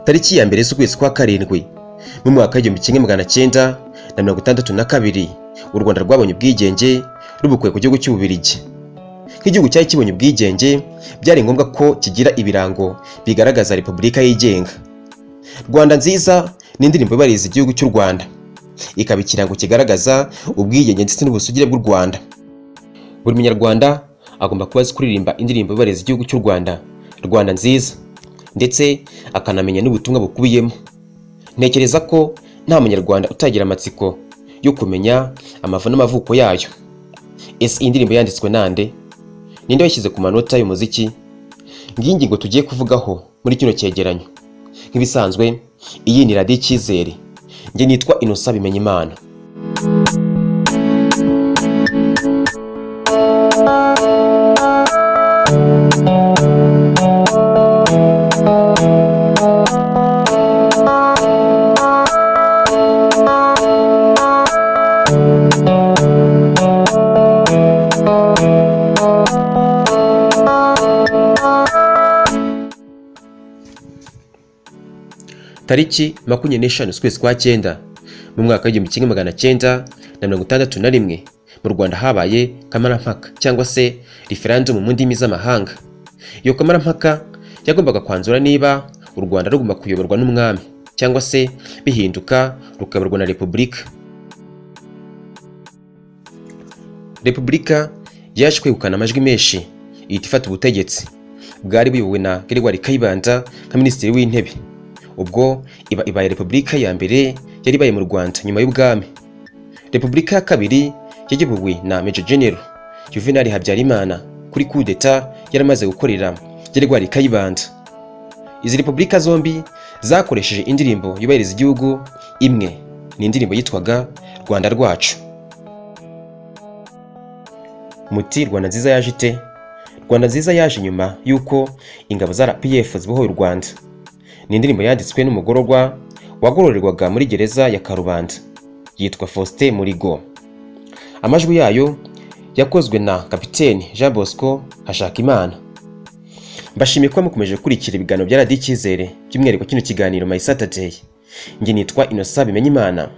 Tariki ya mbere z'ukwezi kwa karindwi mu mwaka w'1962 u Rwanda rwabonye ubwigenge rubukuye ku gihugu cy'Ububiligi. Nk'igihugu cyari kibonye ubwigenge, byari ngombwa ko kigira ibirango bigaragaza repubulika yigenga. Rwanda Nziza ni indirimbo ibariza igihugu cy'u Rwanda, ikaba ikirango kigaragaza ubwigenge ndetse n'ubusugire bw'u Rwanda. Buri munyarwanda agomba kuba azi kuririmba indirimbo ibariza igihugu cy'u Rwanda, Rwanda Nziza, ndetse akanamenya n'ubutumwa bukubiyemo. Ntekereza ko nta munyarwanda utagira amatsiko yo kumenya amavu n'amavuko yayo. Ese indirimbo yanditswe nande? Ninde washyize ku manota y'umuziki? Ngiyi ngingo tugiye kuvugaho muri kino cyegeranyo. Nk'ibisanzwe, iyi ni Radio Icyizere. Nge nitwa Innocent Bimenyimana. Tariki 25 z'ukwezi kwa 9 mu mwaka w'1961 mu Rwanda habaye kamarampaka cyangwa se referendum mu ndimi z'amahanga. Iyo kamarampaka yagombaga kwanzura niba u Rwanda rugomba kuyoborwa n'umwami cyangwa se bihinduka rukayoborwa na repubulika. Repubulika yaje kwegukana amajwi menshi ihita ifata ubutegetsi. Bwari buyobowe na Kayibanda nka minisitiri w'intebe. Ubwo ibaye repubulika ya mbere yari ibaye mu Rwanda nyuma y'ubwami. Repubulika ya kabiri yayobowe na Major General Juvenal Habyarimana kuri coup d'etat yaramaze gukorera Kayibanda. Izi repubulika zombi zakoresheje indirimbo yubahiriza igihugu imwe, ni indirimbo yitwaga Rwanda rwacu. Muti Rwanda Nziza yaje ite? Rwanda Nziza yaje nyuma yuko ingabo za RPF zibohoye u Rwanda. Ni indirimbo yanditswe n'umugororwa wagororerwaga muri gereza ya Karubanda yitwa Faustin Murigo. Amajwi yayo yakozwe na Kapiteni Jean Bosco Hashakimana. Mbashimiye ko mukomeje gukurikira ibiganiro bya Radio Icyizere by'umwihariko kino kiganiro My Saturday. Nge nitwa Innocent Bimenyimana.